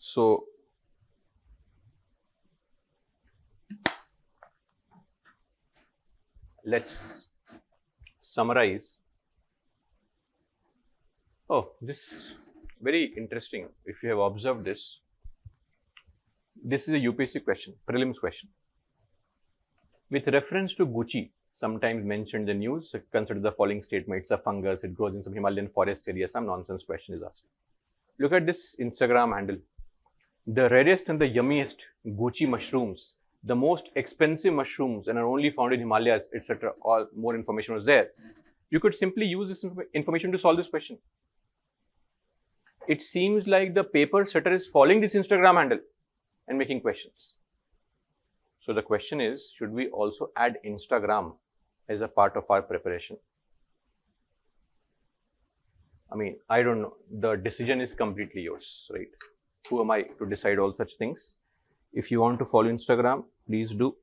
So let's summarize. Oh, this very interesting. If you have observed this, this is a UPSC question, prelims question. With reference to Gucci, sometimes mentioned in the news, consider the following statement. It's a fungus, it grows in some Himalayan forest area. Some nonsense question is asked. Look at this Instagram handle. The rarest and the yummiest Gucci mushrooms, the most expensive mushrooms, and are only found in Himalayas, etc. All more information was there. You could simply use this information to solve this question. It seems like the paper setter is following this Instagram handle and making questions. So the question is, should we also add Instagram as a part of our preparation? I mean, I don't know. The decision is completely yours, right? Who am I to decide all such things? If you want to follow Instagram, please do.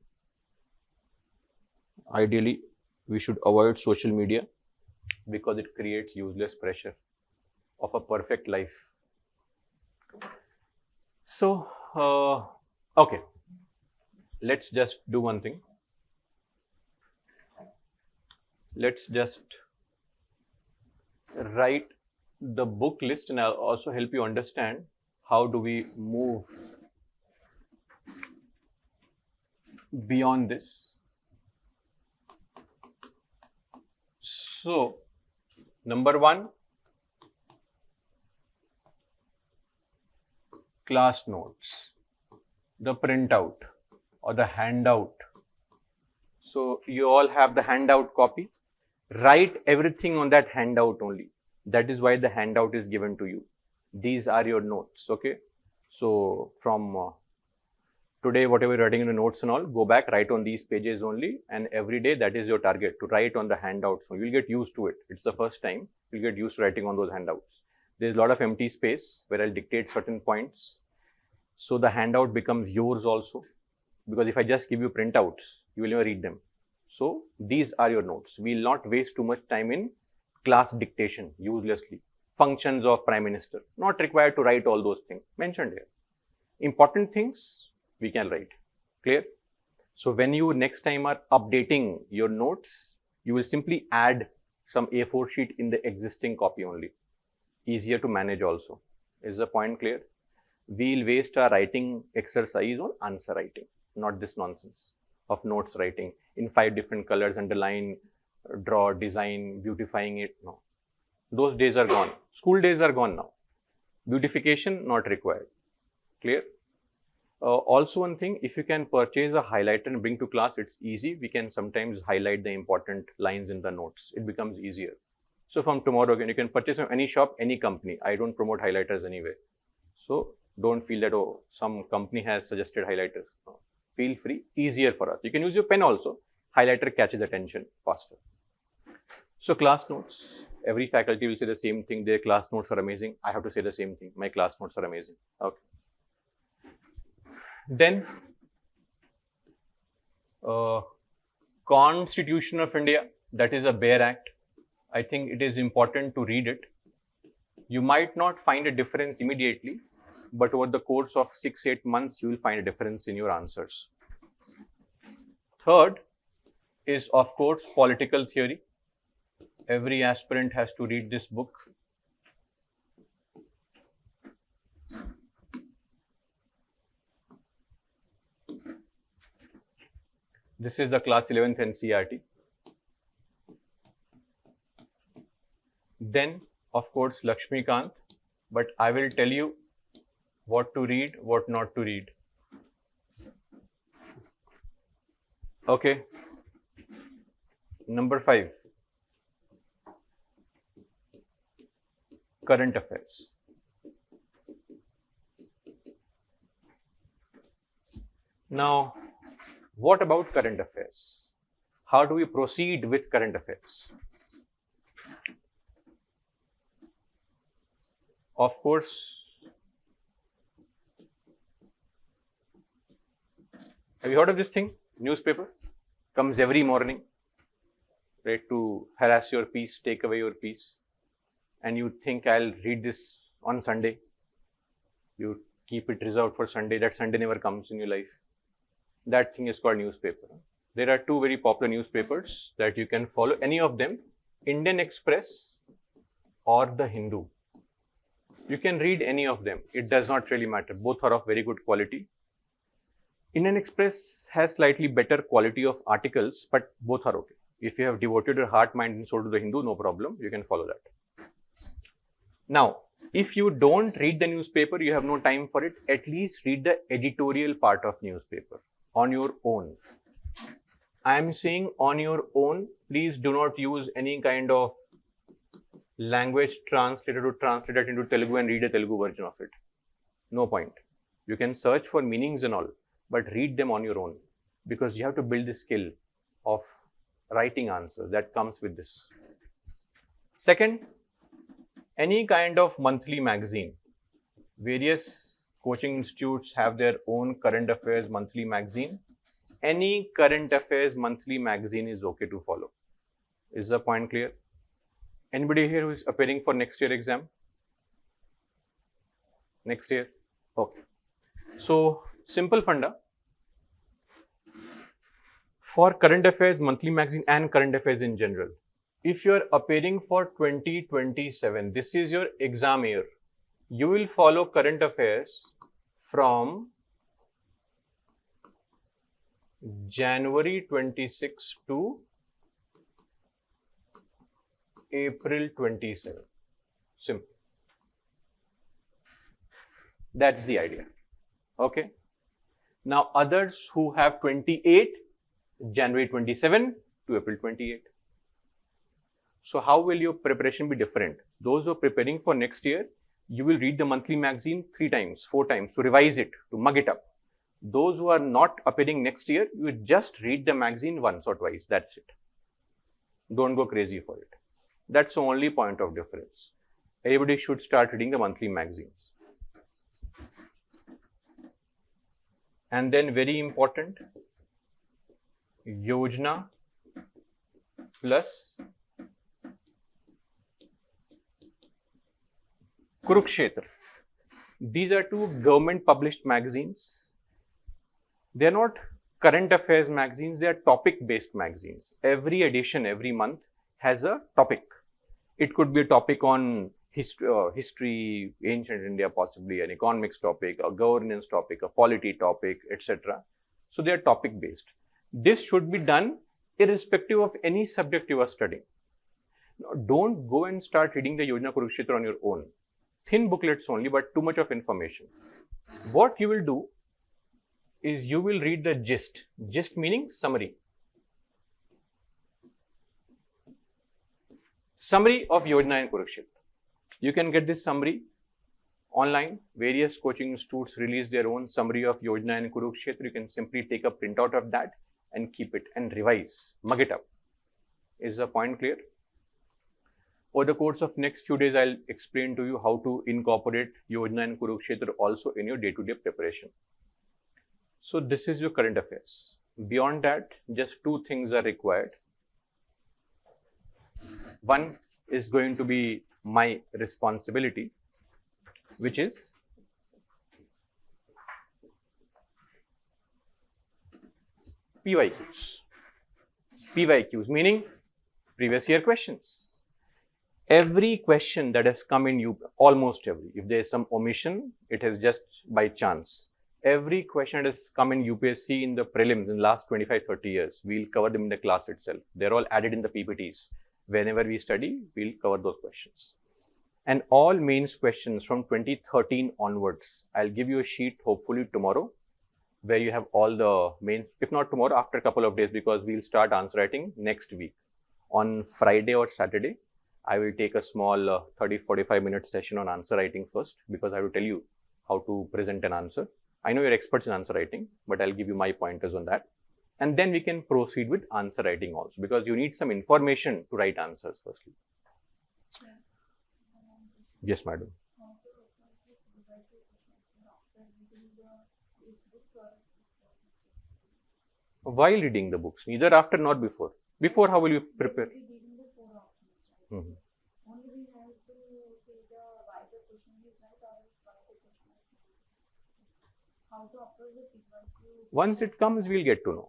Ideally, we should avoid social media because it creates useless pressure of a perfect life. So, okay. Let's just do one thing. Let's just write the book list, and I'll also help you understand how do we move beyond this. So, number 1, class notes, the printout or the handout. So, you all have the handout copy. Write everything on that handout only. That is why the handout is given to you. These are your notes, okay? So, from today, whatever you're writing in the notes and all, go back, write on these pages only, and every day that is your target, to write on the handouts. So, you'll get used to it. It's the first time you'll get used to writing on those handouts. There's a lot of empty space where I'll dictate certain points. So, the handout becomes yours also, because if I just give you printouts, you will never read them. So, these are your notes. We will not waste too much time in class dictation uselessly. Functions of Prime Minister, not required to write all those things mentioned here. Important things we can write. Clear? So, when you next time are updating your notes, you will simply add some A4 sheet in the existing copy only. Easier to manage also. Is the point clear? We'll waste our writing exercise on answer writing, not this nonsense of notes writing in 5 different colors, underline, draw, design, beautifying it. No. Those days are gone. School days are gone now. Beautification not required. Clear? Also one thing, if you can purchase a highlighter and bring to class, it's easy. We can sometimes highlight the important lines in the notes. It becomes easier. So from tomorrow again, you can purchase from any shop, any company. I don't promote highlighters anyway. So don't feel that, oh, some company has suggested highlighters. No. Feel free, easier for us. You can use your pen also. Highlighter catches attention faster. So class notes, every faculty will say the same thing. Their class notes are amazing. I have to say the same thing. My class notes are amazing. Okay. Then, Constitution of India, that is a bare act. I think it is important to read it. You might not find a difference immediately, but over the course of 6-8 months, you will find a difference in your answers. Third is, of course, political theory. Every aspirant has to read this book. This is the class 11th NCERT. Then, of course, Lakshmikant, but I will tell you what to read, what not to read. Okay. Number 5. Current affairs. Now, what about current affairs? How do we proceed with current affairs? Of course, have you heard of this thing? Newspaper comes every morning, right, to harass your peace, take away your peace. And you think, I'll read this on Sunday. You keep it reserved for Sunday. That Sunday never comes in your life. That thing is called newspaper. There are two very popular newspapers that you can follow, any of them, Indian Express or the Hindu. You can read any of them. It does not really matter. Both are of very good quality. Indian Express has slightly better quality of articles, but both are okay. If you have devoted your heart, mind and soul to the Hindu, no problem. You can follow that. Now, if you don't read the newspaper, you have no time for it, at least read the editorial part of newspaper on your own. I am saying on your own. Please do not use any kind of language translator to translate it into Telugu and read a Telugu version of it. No point. You can search for meanings and all, but read them on your own, because you have to build the skill of writing answers that comes with this. Second, any kind of monthly magazine. Various coaching institutes have their own current affairs monthly magazine. Any current affairs monthly magazine is okay to follow. Is the point clear? Anybody here who is appearing for next year exam? Next year? Okay. So, simple funda. For current affairs monthly magazine and current affairs in general, if you are appearing for 2027, this is your exam year, you will follow current affairs from January 26 to April 27. Simple. That's the idea. Okay. Now, others who have 28, January 27 to April 28. So, how will your preparation be different? Those who are preparing for next year, you will read the monthly magazine 3 times, 4 times to revise it, to mug it up. Those who are not appearing next year, you just read the magazine once or twice. That's it. Don't go crazy for it. That's the only point of difference. Everybody should start reading the monthly magazines. And then very important, Yojana plus Kurukshetra. These are 2 government published magazines. They are not current affairs magazines, they are topic based magazines. Every edition, every month has a topic. It could be a topic on history, ancient India, possibly an economics topic, a governance topic, a polity topic, etc. So they are topic based. This should be done irrespective of any subject you are studying. Now, don't go and start reading the Yojana Kurukshetra on your own. Thin booklets only, but too much of information. What you will do is you will read the gist. Gist meaning summary. Summary of Yojana and Kurukshetra. You can get this summary online. Various coaching institutes release their own summary of Yojana and Kurukshetra. You can simply take a printout of that and keep it and revise, mug it up. Is the point clear? Over the course of next few days, I'll explain to you how to incorporate Yojana and Kurukshetra also in your day-to-day preparation. So this is your current affairs. Beyond that, just 2 things are required. One is going to be my responsibility, which is PYQs. PYQs meaning previous year questions. Every question that has come in almost every, if there is some omission, it is just by chance. Every question that has come in UPSC in the prelims in the last 25-30 years, we'll cover them in the class itself. They're all added in the PPTs. Whenever we study, we'll cover those questions. And all mains questions from 2013 onwards, I'll give you a sheet hopefully tomorrow, where you have all the mains, if not tomorrow, after a couple of days, because we'll start answer writing next week. On Friday or Saturday, I will take a small 30-45 minute session on answer writing first, because I will tell you how to present an answer. I know you're experts in answer writing, but I'll give you my pointers on that. And then we can proceed with answer writing also, because you need some information to write answers firstly. Yes, madam. While reading the books, neither after nor before. Before, how will you prepare? Mm-hmm. how to approach the PYQ? Once it comes, we'll get to know.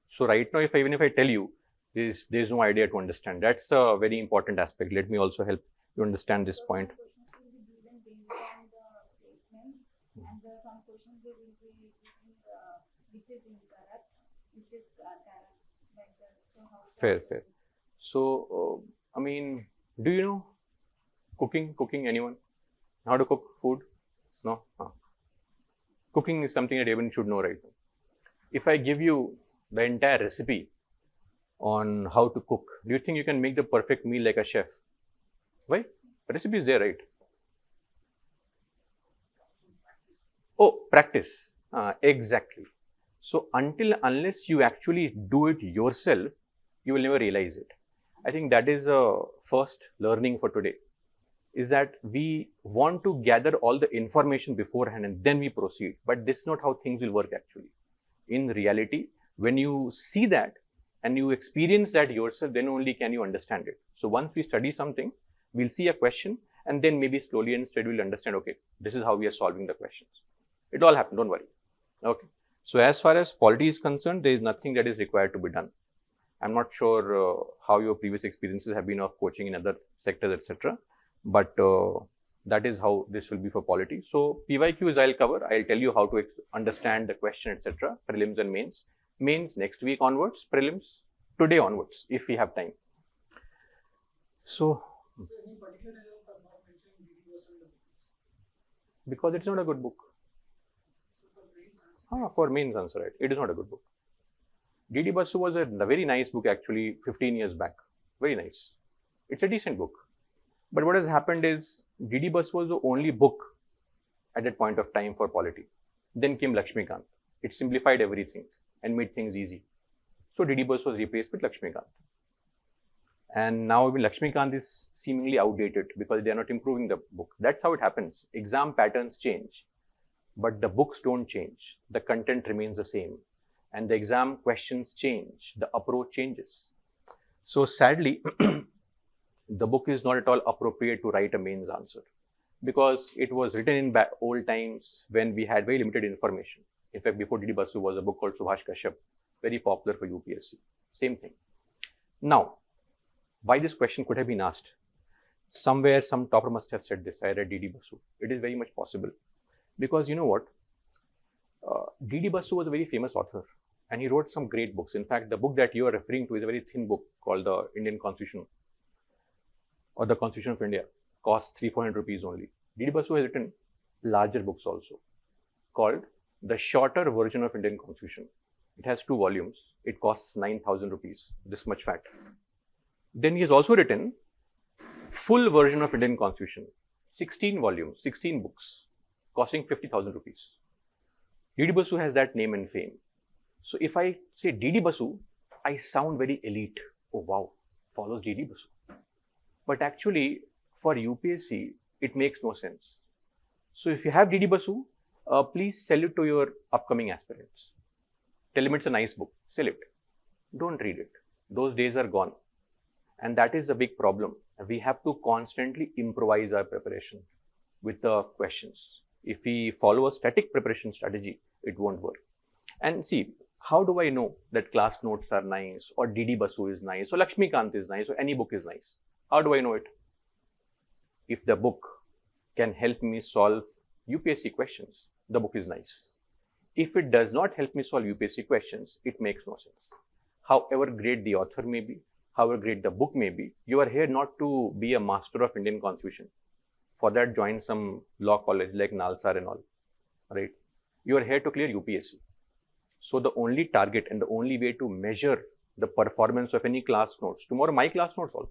So right now, even if I tell you, there's no idea to understand. That's a very important aspect. Let me also help you understand this point. Some questions will be given based on the statements, and some questions they will be given which is incorrect, which is correct, like that. So how? Fair. So, I mean, do you know cooking? Anyone? How to cook food? No? Cooking is something that everyone should know right now. If I give you the entire recipe on how to cook, do you think you can make the perfect meal like a chef? Why? The recipe is there, right? Oh, practice. Exactly. So unless you actually do it yourself, you will never realize it. I think that is a first learning for today, is that we want to gather all the information beforehand and then we proceed. But this is not how things will work actually. In reality, when you see that and you experience that yourself, then only can you understand it. So once we study something, we'll see a question and then maybe slowly and steadily we'll understand, okay, this is how we are solving the questions. It all happens, don't worry. Okay. So as far as polity is concerned, there is nothing that is required to be done. I'm not sure how your previous experiences have been of coaching in other sectors, etc. But that is how this will be for polity. So PYQs I'll cover. I'll tell you how to understand the question, etc. Prelims and mains. Mains next week onwards. Prelims today onwards, if we have time. So any particular reason for not mentioning DD Basu in the books? Because it's not a good book. For mains answer, right? It is not a good book. DD Basu was a very nice book actually 15 years back. Very nice. It's a decent book. But what has happened is DD Basu was the only book at that point of time for polity. Then came Lakshmikant. It simplified everything and made things easy. So DD Basu was replaced with Lakshmikant. And now Lakshmikant is seemingly outdated because they are not improving the book. That's how it happens. Exam patterns change, but the books don't change. The content remains the same. And the exam questions change. The approach changes. So sadly, the book is not at all appropriate to write a mains answer because it was written in old times when we had very limited information. In fact, before DD Basu was a book called Subhash Kashyap, very popular for UPSC. Same thing. Now, why this question could have been asked? Somewhere, some topper must have said this. I read DD Basu. It is very much possible. Because you know what? DD Basu was a very famous author and he wrote some great books. In fact, the book that you are referring to is a very thin book called the Indian Constitution or the Constitution of India. Costs 300-400 rupees only. DD Basu has written larger books also called the shorter version of Indian Constitution. It has 2 volumes. It costs 9,000 rupees, this much fat. Then he has also written full version of Indian Constitution, 16 volumes, 16 books, costing 50,000 rupees. DD Basu has that name and fame. So if I say DD Basu, I sound very elite. Oh wow, follows DD Basu. But actually, for UPSC, it makes no sense. So if you have DD Basu, please sell it to your upcoming aspirants. Tell them it's a nice book. Sell it. Don't read it. Those days are gone. And that is a big problem. We have to constantly improvise our preparation with the questions. If we follow a static preparation strategy, it won't work. And see, how do I know that class notes are nice or DD Basu is nice or Lakshmikant is nice or any book is nice? How do I know it? If the book can help me solve UPSC questions, the book is nice. If it does not help me solve UPSC questions, it makes no sense. However great the author may be, however great the book may be, you are here not to be a master of Indian Constitution. For that, join some law college like Nalsar and all, right? You are here to clear UPSC. So the only target and the only way to measure the performance of any class notes, tomorrow my class notes also,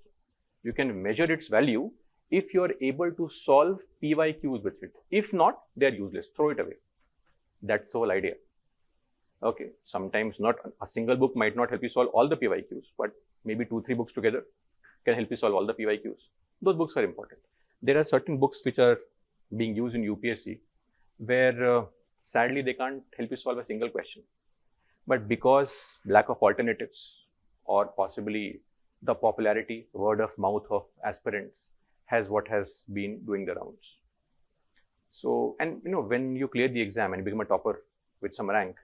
you can measure its value if you are able to solve PYQs with it. If not, they are useless. Throw it away. That's the whole idea. Okay, sometimes not a single book might not help you solve all the PYQs, but maybe 2-3 books together can help you solve all the PYQs. Those books are important. There are certain books which are being used in UPSC where sadly they can't help you solve a single question. But because lack of alternatives or possibly the popularity, word of mouth of aspirants has what has been doing the rounds. So, and when you clear the exam and become a topper with some rank,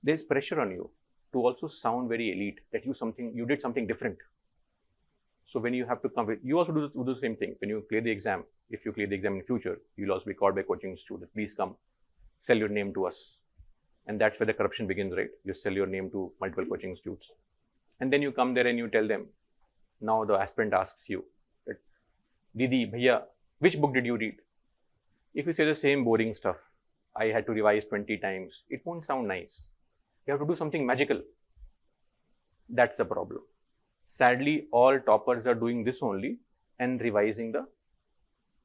there's pressure on you to also sound very elite, that you did something different. So when you have to come with, you also do the same thing. When you clear the exam, if you clear the exam in future, you'll also be called by coaching student. Please come, sell your name to us. And that's where the corruption begins, right? You sell your name to multiple coaching institutes. And then you come there and you tell them, now the aspirant asks you, Didi, bhaiya, which book did you read? If you say the same boring stuff, I had to revise 20 times, it won't sound nice. You have to do something magical. That's the problem. Sadly, all toppers are doing this only and revising the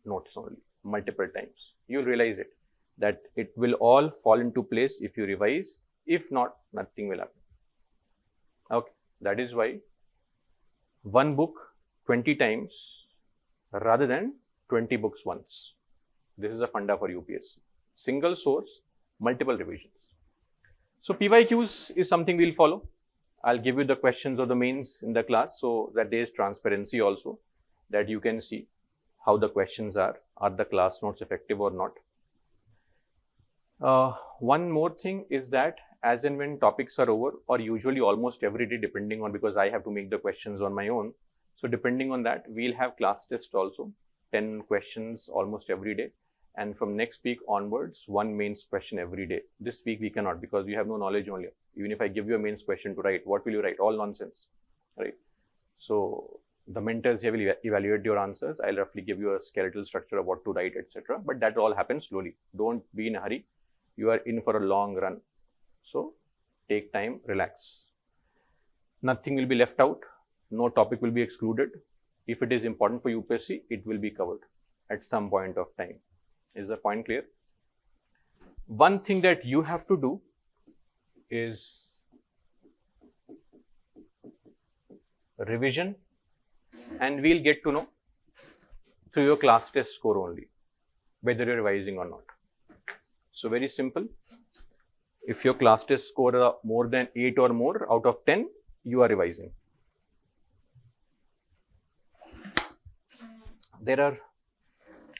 notes only multiple times. You'll realize it, that it will all fall into place if you revise. If not, nothing will happen. Okay, that is why one book 20 times rather than 20 books once. This is a funda for UPSC. Single source, multiple revisions. So PYQs is something we'll follow. I'll give you the questions of the mains in the class so that there is transparency also, that you can see how the questions are the class notes effective or not. One more thing is that as and when topics are over, or usually almost every day, depending on, because I have to make the questions on my own. So depending on that, we'll have class test also, 10 questions almost every day. And from next week onwards, one mains question every day. This week we cannot, because we have no knowledge only. Even if I give you a mains question to write, what will you write? All nonsense, right? So the mentors here will evaluate your answers. I'll roughly give you a skeletal structure of what to write, etc. But that all happens slowly. Don't be in a hurry. You are in for a long run. So take time, relax. Nothing will be left out. No topic will be excluded. If it is important for UPSC, it will be covered at some point of time. Is the point clear? One thing that you have to do is revision, and we'll get to know through your class test score only whether you're revising or not. So very simple. If your class test score are more than 8 or more out of 10, you are revising. There are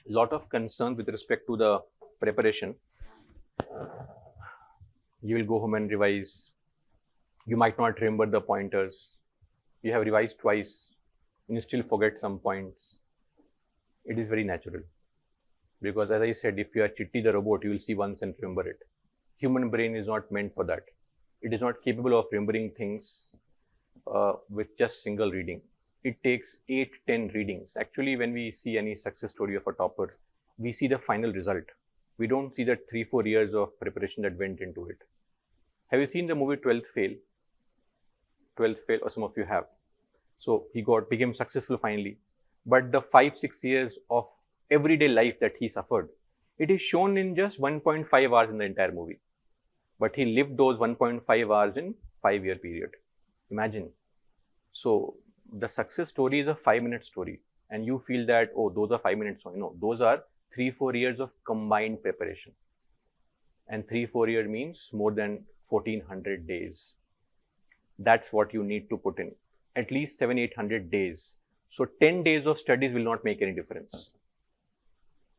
a lot of concerns with respect to the preparation. You will go home and revise. You might not remember the pointers. You have revised twice and you still forget some points. It is very natural. Because as I said, if you are Chitti the robot, you will see once and remember it. Human brain is not meant for that. It is not capable of remembering things with just single reading. It takes 8-10 readings. Actually, when we see any success story of a topper, we see the final result. We don't see the 3-4 years of preparation that went into it. Have you seen the movie 12th Fail? 12th Fail, or some of you have. So he became successful finally. But the 5-6 years of everyday life that he suffered, it is shown in just 1.5 hours in the entire movie. But he lived those 1.5 hours in 5-year period. Imagine. So the success story is a 5-minute story, and you feel that, oh, those are 5 minutes. No, those are 3-4 years of combined preparation. And 3-4 years means more than 1400 days. That's what you need to put in. At least 700-800 days. So 10 days of studies will not make any difference.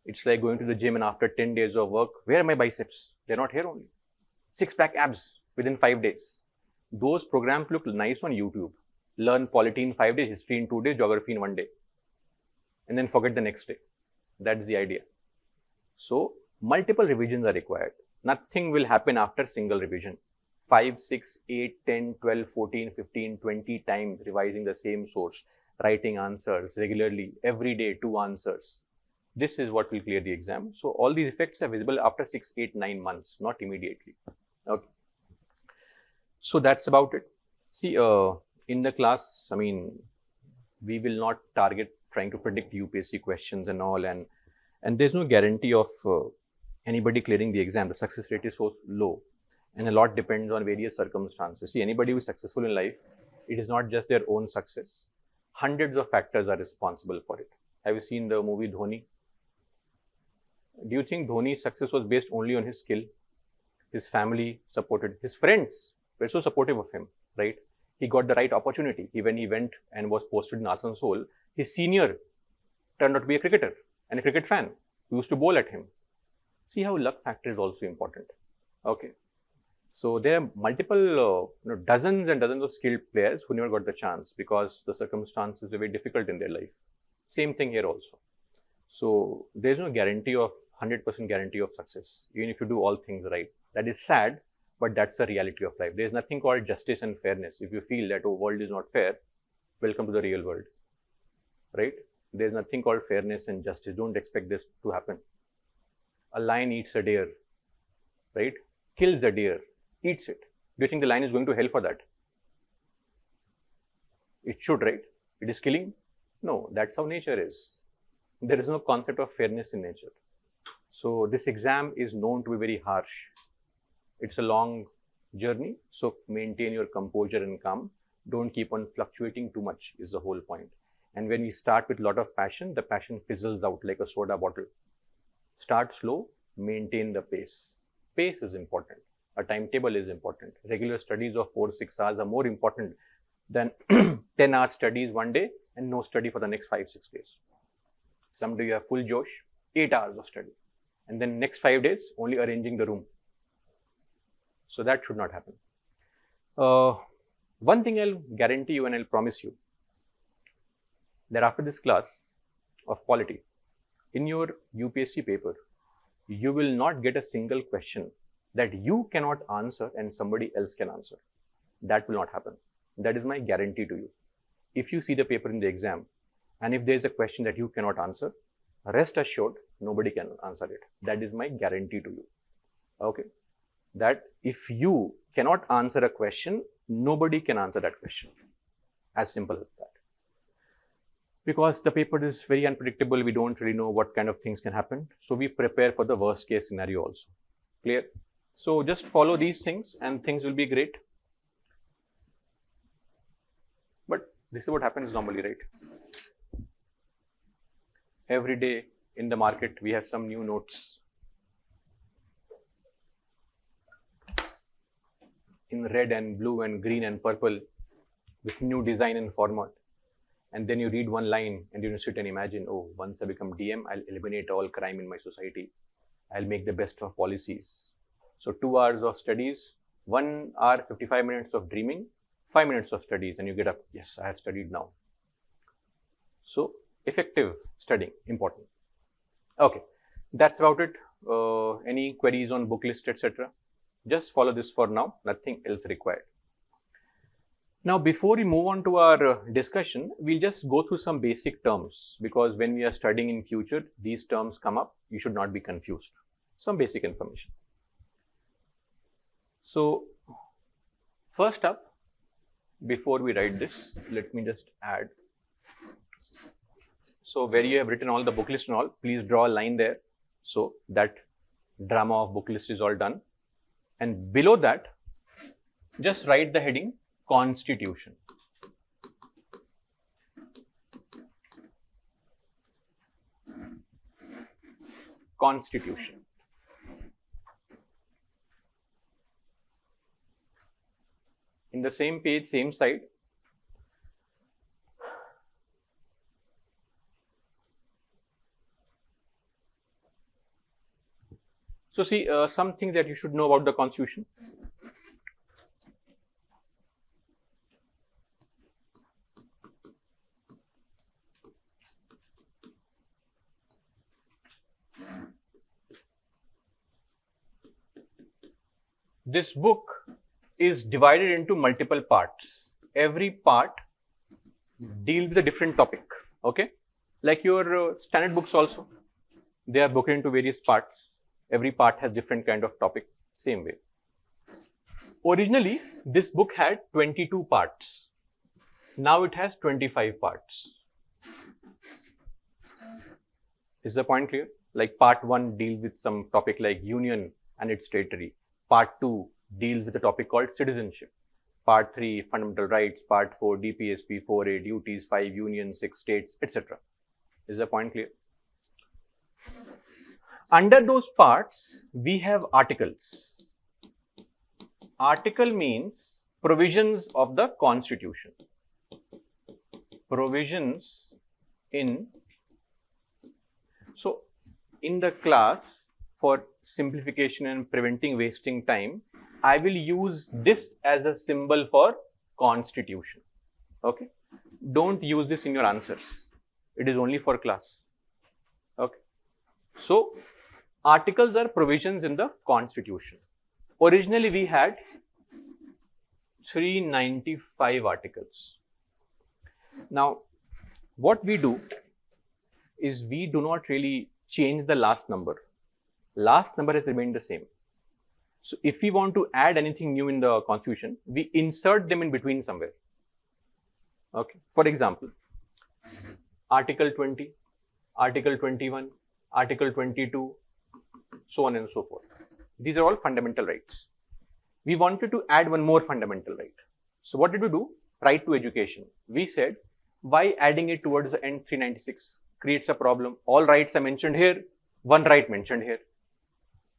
It's like going to the gym and after 10 days of work, where are my biceps? They're not here only. 6-pack abs within 5 days. Those programs look nice on YouTube. Learn polity in 5 days, history in 2 days, geography in 1 day. And then forget the next day. That's the idea. So multiple revisions are required. Nothing will happen after single revision. 5, 6, 8, 10, 12, 14, 15, 20 times revising the same source, writing answers regularly, every day 2 answers. This is what will clear the exam. So all these effects are visible after 6, 8, 9 months, not immediately. Okay. So that's about it. See, in the class, we will not target trying to predict UPSC questions and all, and there's no guarantee of anybody clearing the exam. The success rate is so low, and a lot depends on various circumstances. See, anybody who is successful in life, it is not just their own success. Hundreds of factors are responsible for it. Have you seen the movie Dhoni? Do you think Dhoni's success was based only on his skill? His family supported, his friends were so supportive of him, right? He got the right opportunity. When he went and was posted in Asansol, his senior turned out to be a cricketer and a cricket fan. He used to bowl at him. See how luck factor is also important. Okay. So there are multiple, dozens and dozens of skilled players who never got the chance because the circumstances were very difficult in their life. Same thing here also. So there's no guarantee of 100% guarantee of success, even if you do all things right. That is sad, but that's the reality of life. There's nothing called justice and fairness. If you feel that, oh, world is not fair, welcome to the real world, right? There's nothing called fairness and justice. Don't expect this to happen. A lion eats a deer, right? Kills a deer, eats it. Do you think the lion is going to hell for that? It should, right? It is killing? No, that's how nature is. There is no concept of fairness in nature. So this exam is known to be very harsh. It's a long journey, so maintain your composure and calm. Don't keep on fluctuating too much is the whole point. And when we start with a lot of passion, the passion fizzles out like a soda bottle. Start slow, maintain the pace. Pace is important. A timetable is important. Regular studies of 4-6 hours are more important than 10-hour studies one day and no study for the next 5-6 days. Some day you have full josh, 8 hours of study. And then next 5 days, only arranging the room. So that should not happen. One thing I'll guarantee you and I'll promise you, that after this class of polity, in your UPSC paper, you will not get a single question that you cannot answer and somebody else can answer. That will not happen. That is my guarantee to you. If you see the paper in the exam, and if there is a question that you cannot answer, rest assured, nobody can answer it. That is my guarantee to you. Okay? That if you cannot answer a question, nobody can answer that question. As simple as that. Because the paper is very unpredictable, we don't really know what kind of things can happen. So we prepare for the worst case scenario also. Clear? So just follow these things and things will be great. But this is what happens normally, right? Every day in the market, we have some new notes in red and blue and green and purple with new design and format. And then you read one line and you sit and imagine, oh, once I become DM, I'll eliminate all crime in my society. I'll make the best of policies. So 2 hours of studies, 1 hour, 55 minutes of dreaming, 5 minutes of studies, and you get up, yes, I have studied now. So effective studying, important. Okay, that's about it. Any queries on book list, etc.? Just follow this for now, nothing else required. Now, before we move on to our discussion, we'll just go through some basic terms because when we are studying in future, these terms come up, you should not be confused. Some basic information. So, first up, before we write this, let me just add. So, where you have written all the book list and all, please draw a line there. So, that drama of book list is all done. And below that, just write the heading Constitution. Constitution. In the same page, same side, so see something that you should know about the Constitution. This book is divided into multiple parts. Every part deals with a different topic. Okay, like your standard books also, they are broken into various parts. Every part has different kind of topic. Same way. Originally, this book had 22 parts. Now it has 25 parts. Is the point clear? Like part 1 deals with some topic like union and its territory. Part 2 deals with a topic called citizenship. Part 3, fundamental rights. Part 4, DPSP. 4A, duties. 5, union. 6, states, etc. Is the point clear? Under those parts, we have articles. Article means provisions of the Constitution. Provisions in. So, in the class, for simplification and preventing wasting time, I will use this as a symbol for constitution. Okay. Don't use this in your answers. It is only for class. Okay. So, articles are provisions in the constitution. Originally, we had 395 articles. Now, what we do is we do not really change the last number. Last number has remained the same. So, if we want to add anything new in the constitution, we insert them in between somewhere. Okay. For example, Article 20, Article 21, Article 22, so on and so forth. These are all fundamental rights. We wanted to add one more fundamental right. So what did we do? Right to education. We said, why adding it towards the end 396 creates a problem. All rights are mentioned here, one right mentioned here,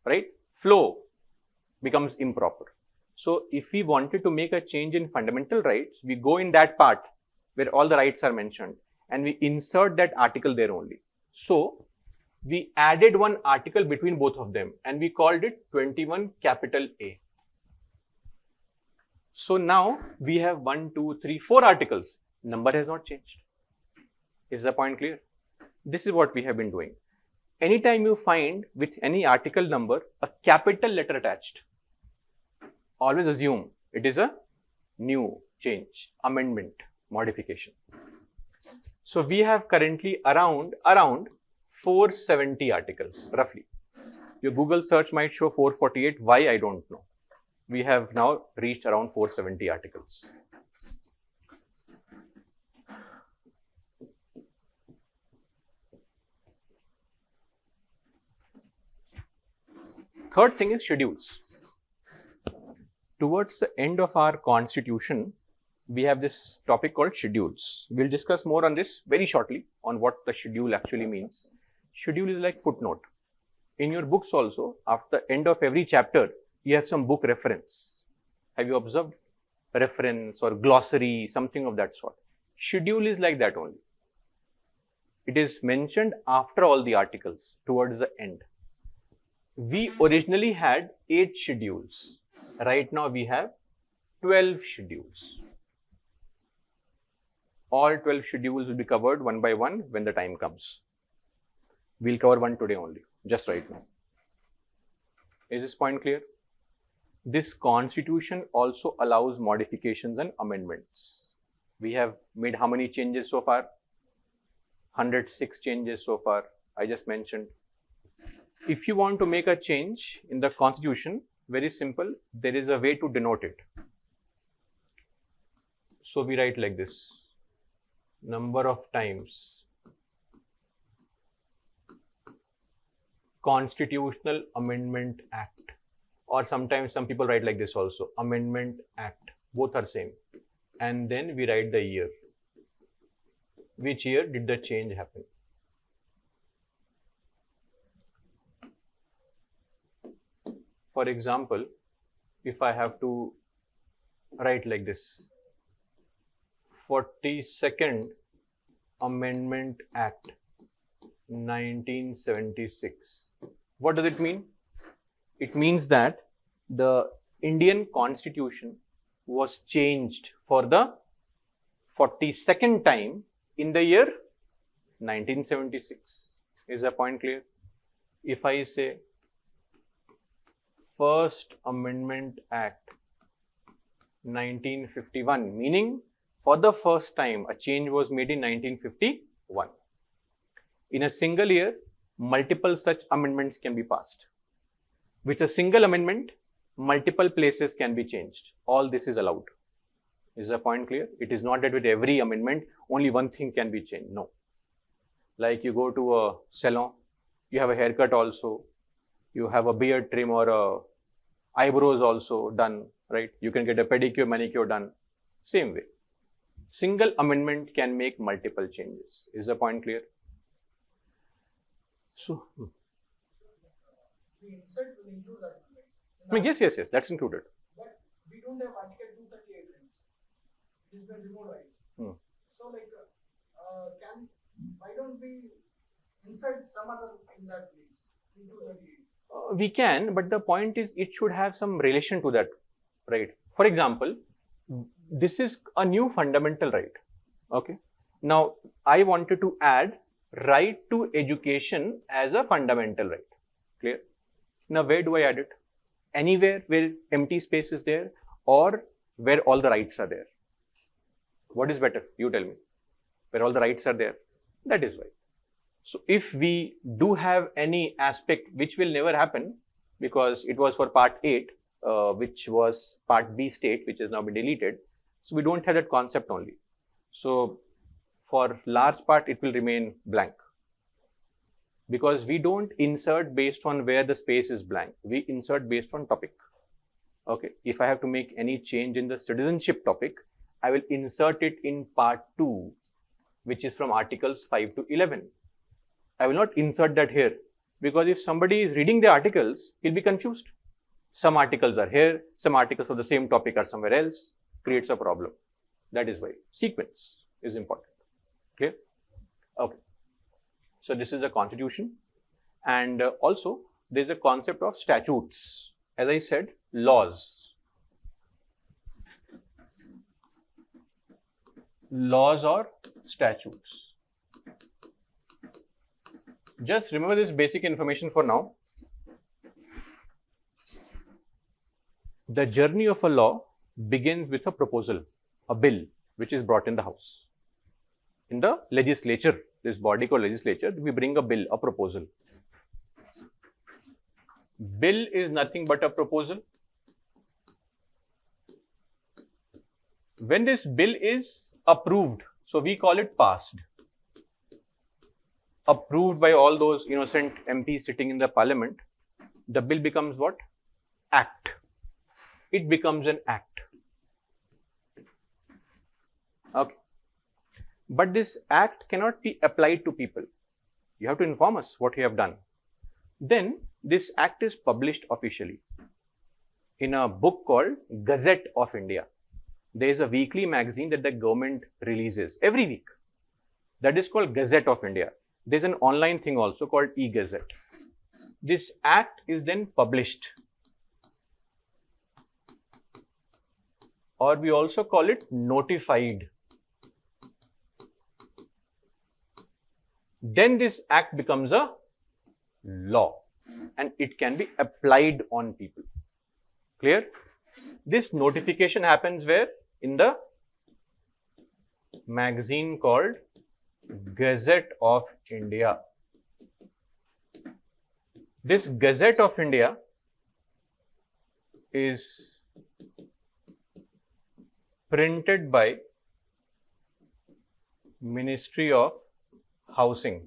right? Flow becomes improper. So if we wanted to make a change in fundamental rights, we go in that part where all the rights are mentioned and we insert that article there only. So we added one article between both of them and we called it 21 capital A. So now we have 1, 2, 3, 4 articles. Number has not changed. Is the point clear? This is what we have been doing. Anytime you find with any article number a capital letter attached, always assume it is a new change, amendment, modification. So we have currently around 470 articles, roughly. Your Google search might show 448. Why? I don't know. We have now reached around 470 articles. Third thing is schedules. Towards the end of our constitution, we have this topic called schedules. We'll discuss more on this very shortly on what the schedule actually means. Schedule is like footnote. In your books also, after the end of every chapter, you have some book reference. Have you observed? Reference or glossary, something of that sort. Schedule is like that only. It is mentioned after all the articles, towards the end. We originally had 8 schedules. Right now we have 12 schedules. All 12 schedules will be covered one by one when the time comes. We'll cover one today only, just right now. Is this point clear? This constitution also allows modifications and amendments. We have made how many changes so far? 106 changes so far, I just mentioned. If you want to make a change in the constitution, very simple, there is a way to denote it. So we write like this, number of times Constitutional Amendment Act, or sometimes some people write like this also, Amendment Act, both are same. And then we write the year. Which year did the change happen? For example, if I have to write like this, 42nd Amendment Act 1976. What does it mean? It means that the Indian Constitution was changed for the 42nd time in the year 1976. Is the point clear? If I say First Amendment Act 1951, meaning for the first time a change was made in 1951. In a single year, multiple such amendments can be passed. With a single amendment, multiple places can be changed. All this is allowed. Is the point clear? It is not that with every amendment, only one thing can be changed. No. Like you go to a salon, you have a haircut also, you have a beard trim or eyebrows also done, right? You can get a pedicure, manicure done. Same way. Single amendment can make multiple changes. Is the point clear? So, The insert will include that, I mean, yes, that's included. but we don't have Article 238 rights. It has been removed rights. So, like, why don't we insert some other in that place, 238? We can, but the point is it should have some relation to that, right? For example, this is a new fundamental right. Okay. Now, I wanted to add right to education as a fundamental right. Clear? Now, where do I add it? Anywhere where empty space is there or where all the rights are there? What is better? You tell me. Where all the rights are there, that is right. So, if we do have any aspect which will never happen because it was for part 8, which was part B state, which has now been deleted. So, we don't have that concept only. So, for large part, it will remain blank because we don't insert based on where the space is blank. We insert based on topic. Okay. If I have to make any change in the citizenship topic, I will insert it in part 2, which is from articles 5 to 11. I will not insert that here because if somebody is reading the articles, he'll be confused. Some articles are here, some articles of the same topic are somewhere else, creates a problem. That is why sequence is important. Clear? Okay. So this is the constitution, and also there is a concept of statutes. As I said, laws. Laws or statutes. Just remember this basic information for now. The journey of a law begins with a proposal, a bill, which is brought in the house. In the legislature, this body called legislature, we bring a bill, a proposal. Bill is nothing but a proposal. When this bill is approved, so we call it passed. Approved by all those innocent MPs sitting in the parliament, the bill becomes what? Act. It becomes an act. Okay. But this act cannot be applied to people. You have to inform us what you have done. Then this act is published officially in a book called Gazette of India. There is a weekly magazine that the government releases every week. That is called Gazette of India. There's an online thing also called e-Gazette. This act is then published, or we also call it notified. Then this act becomes a law and it can be applied on people. Clear? This notification happens where? In the magazine called Gazette of India. This Gazette of India is printed by Ministry of Housing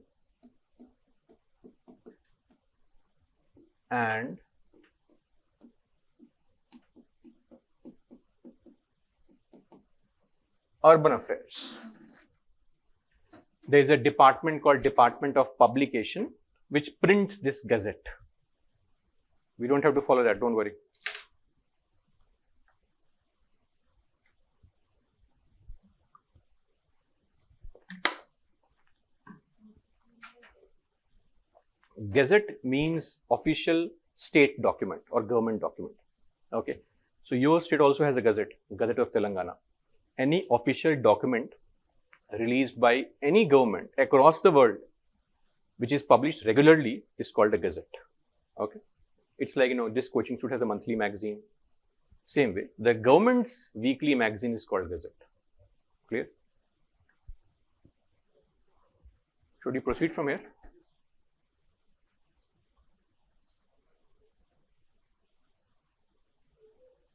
and Urban Affairs. There is a department called Department of Publication which prints this gazette. We don't have to follow that, don't worry. Gazette means official state document or government document. Okay. So your state also has a gazette, Gazette of Telangana. Any official document released by any government across the world which is published regularly is called a gazette. Okay. It's like, this coaching institute has a monthly magazine. Same way, the government's weekly magazine is called gazette. Clear? Should we proceed from here?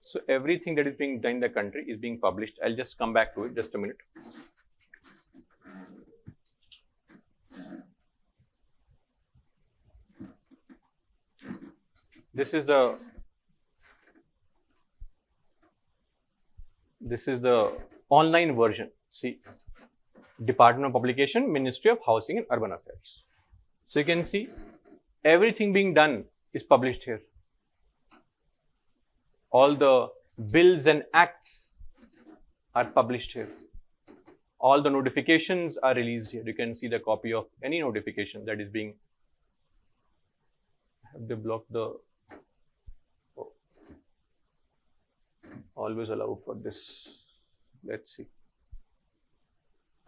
So everything that is being done in the country is being published. I'll just come back to it, just a minute. This is the online version. See, Department of Publication, Ministry of Housing and Urban Affairs. So you can see everything being done is published here. All the bills and acts are published here. All the notifications are released here. You can see the copy of any notification that is being Have they blocked the? Oh. Always allow for this. Let's see.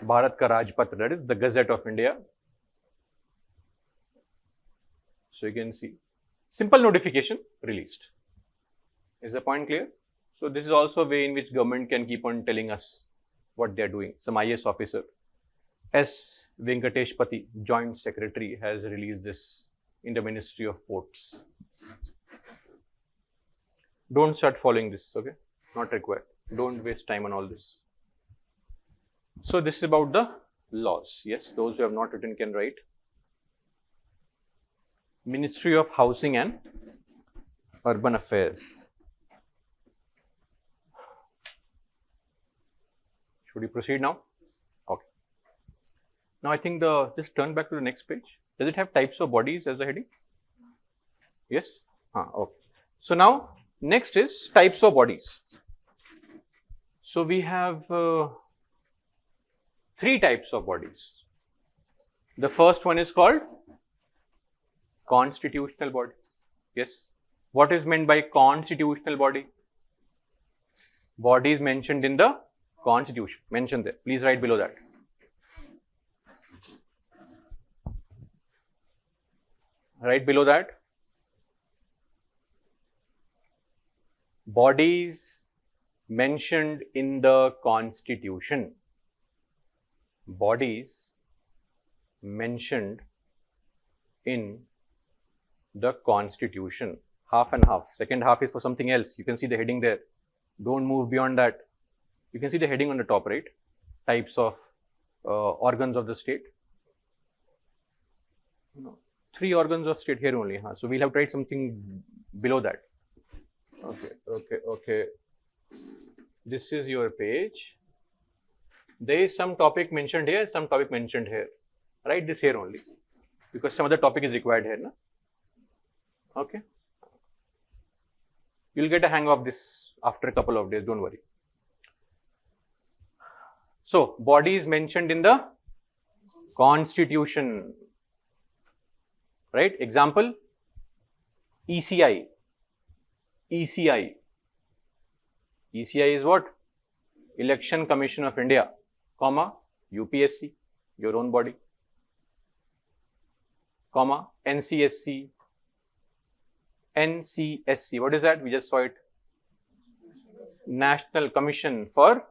Bharat Ka Rajpatra, that is the Gazette of India. So you can see simple notification released. Is the point clear? So this is also a way in which government can keep on telling us what they are doing. Some IAS officer, S. Venkatesh Pati, Joint Secretary, has released this in the Ministry of Ports. Don't start following this, okay? Not required. Don't waste time on all this. So this is about the laws. Yes, those who have not written can write. Ministry of Housing and Urban Affairs. Should we proceed now? Okay. Now I think just turn back to the next page. Does it have types of bodies as a heading? Yes? Okay. So now next is types of bodies. So we have 3 types of bodies. The first one is called constitutional body. Yes. What is meant by constitutional body? Body is mentioned in the Constitution. Mention there. Please write below that. Right below that. Bodies mentioned in the Constitution. Bodies mentioned in the Constitution. Half and half. Second half is for something else. You can see the heading there. Don't move beyond that. You can see the heading on the top, right? Types of organs of the state. No, 3 organs of state here only. So we'll have to write something below that. Okay. This is your page. There is some topic mentioned here, some topic mentioned here. Write this here only, because some other topic is required here. No? Okay. You'll get a hang of this after a couple of days, don't worry. So, body is mentioned in the Constitution, right? Example, ECI. ECI is what? Election Commission of India, comma, UPSC, your own body, comma, NCSC. NCSC, what is that? We just saw it. National Commission of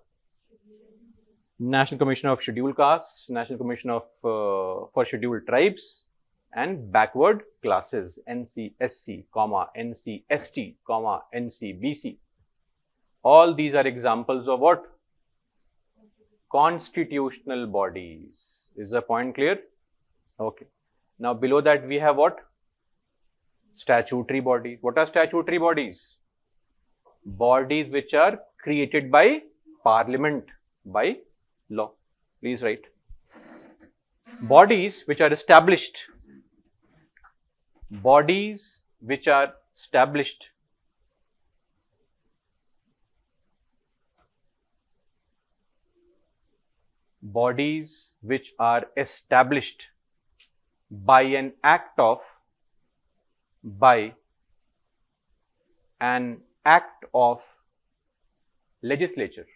Scheduled Castes, National Commission of for Scheduled Tribes and Backward Classes, NCSC, comma, NCST, comma, NCBC. All these are examples of what? Constitutional bodies. Is the point clear? Okay. Now below that we have what? Statutory bodies. What are statutory bodies? Bodies which are created by Parliament, by law. Please write. Bodies which are established. Bodies which are established. Bodies which are established by an act of legislature.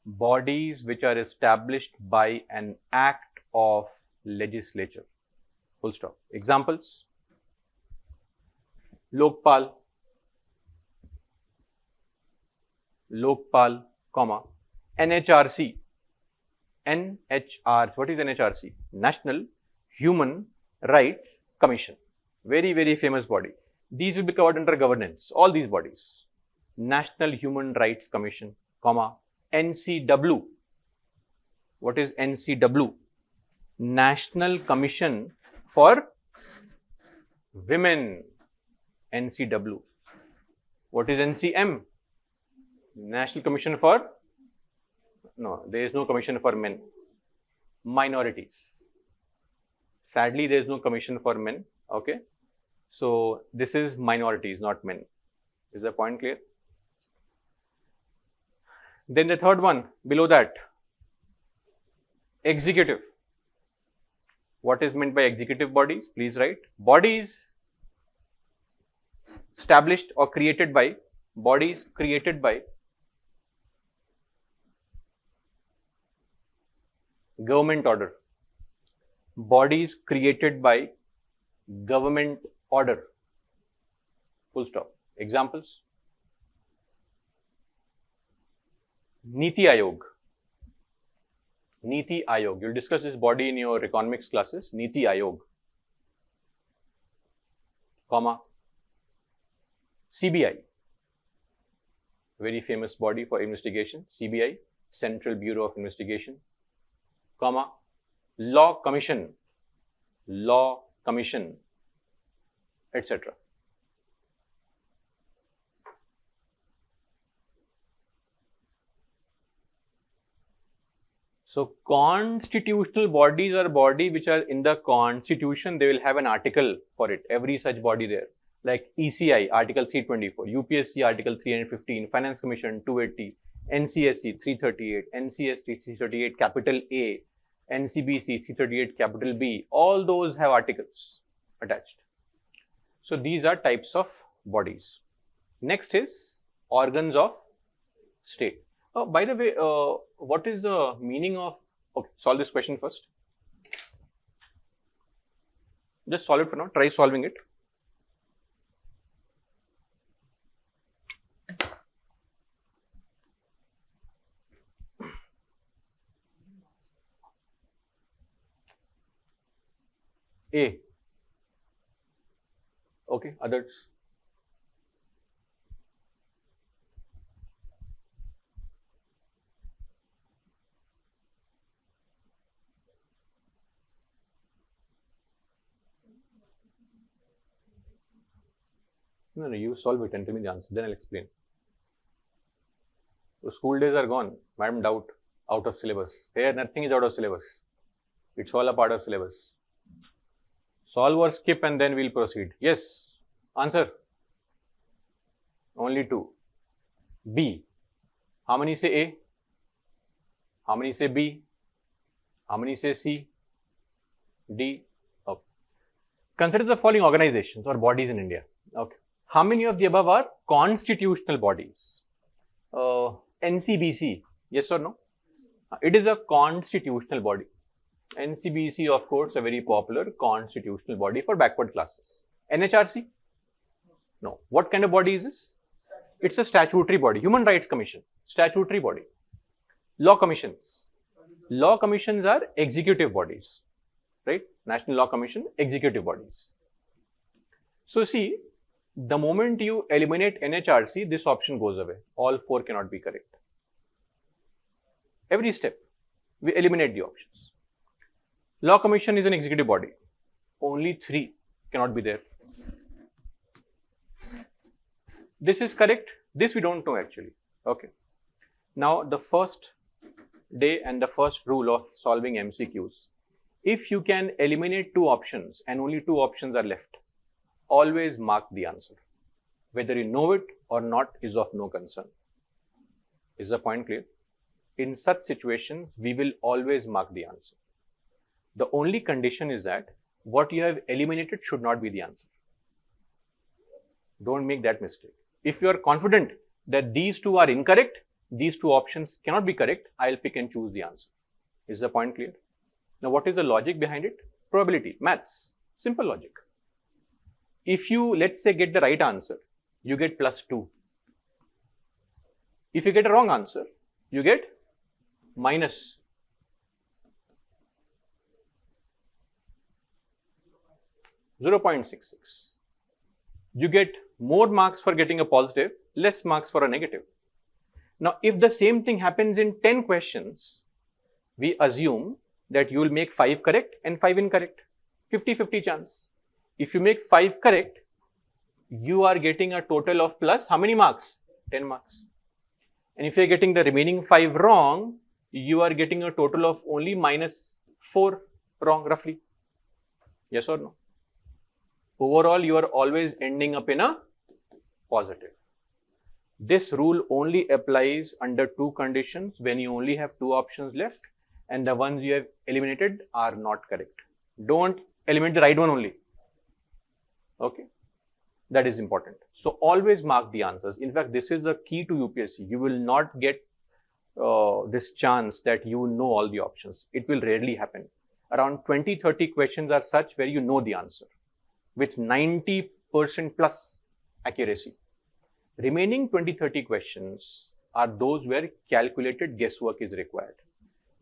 Bodies which are established by an act of legislature. Full stop. Examples: Lokpal, comma, NHRC. What is NHRC? National Human Rights Commission. Very, very famous body. These will be covered under governance. All these bodies. National Human Rights Commission, comma, NCW. What is NCW? National Commission for Women. NCW. What is NCM? National Commission for? No, there is no commission for men. Minorities. Sadly, there is no commission for men. Okay. So, this is minorities, not men. Is the point clear? Then the third one, below that, executive. What is meant by executive bodies? Please write. Bodies established or created by, bodies created by government order. Bodies created by government order. Full stop. Examples? Niti Ayog. Niti Ayog. You'll discuss this body in your economics classes. Niti Ayog. Comma. CBI. Very famous body for investigation. CBI. Central Bureau of Investigation. Comma. Law Commission. Law Commission. Etc. So, constitutional bodies are body which are in the constitution. They will have an article for it. Every such body there. Like ECI, Article 324, UPSC, Article 315, Finance Commission, 280, NCSC, 338, NCST, 338, capital A, NCBC, 338, capital B. All those have articles attached. So, these are types of bodies. Next is organs of state. By the way, what is the meaning of, okay, solve this question first. Just solve it for now, try solving it. A. Okay, others. No, you solve it and tell me the answer, then I'll explain. So school days are gone, madam, doubt, out of syllabus. Here, nothing is out of syllabus. It's all a part of syllabus. Solve or skip and then we'll proceed. Yes, answer. Only two. B. How many say A? How many say B? How many say C? D? Okay. Consider the following organizations or bodies in India. Okay. How many of the above are constitutional bodies? NCBC, yes or no? It is a constitutional body. NCBC, of course, a very popular constitutional body for backward classes. NHRC? No. What kind of body is this? It's a statutory body. Human Rights Commission, statutory body. Law commissions. Law commissions are executive bodies, right? National Law Commission, executive bodies. So see, the moment you eliminate NHRC, this option goes away. All four cannot be correct. Every step, we eliminate the options. Law Commission is an executive body. Only three cannot be there. This is correct. This we don't know actually. Okay. Now the first day and the first rule of solving MCQs. If you can eliminate two options and only two options are left, always mark the answer. Whether you know it or not is of no concern. Is the point clear? In such situations, we will always mark the answer. The only condition is that what you have eliminated should not be the answer. Don't make that mistake. If you are confident that these two are incorrect, these two options cannot be correct, I'll pick and choose the answer. Is the point clear? Now, what is the logic behind it? Probability, maths, simple logic. If you, let's say, get the right answer, you get +2. If you get a wrong answer, you get minus. -0.66. You get more marks for getting a positive, less marks for a negative. Now, if the same thing happens in 10 questions, we assume that you will make 5 correct and 5 incorrect. 50-50 chance. If you make 5 correct, you are getting a total of plus how many marks? 10 marks. And if you are getting the remaining 5 wrong, you are getting a total of only -4 wrong roughly. Yes or no? Overall, you are always ending up in a positive. This rule only applies under two conditions, when you only have two options left and the ones you have eliminated are not correct. Don't eliminate the right one only. Okay, that is important. So always mark the answers. In fact, this is the key to UPSC. You will not get this chance that you know all the options. It will rarely happen. Around 20-30 questions are such where you know the answer with 90% plus accuracy. Remaining 20-30 questions are those where calculated guesswork is required.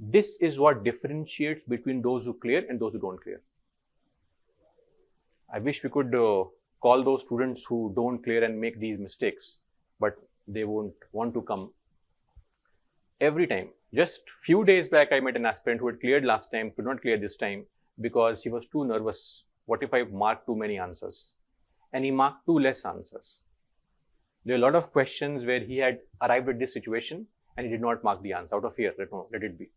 This is what differentiates between those who clear and those who don't clear. I wish we could call those students who don't clear and make these mistakes, but they won't want to come. Every time, just few days back, I met an aspirant who had cleared last time, could not clear this time because he was too nervous. What if I mark too many answers? And he marked too less answers. There are a lot of questions where he had arrived at this situation and he did not mark the answer out of fear. No, let it be.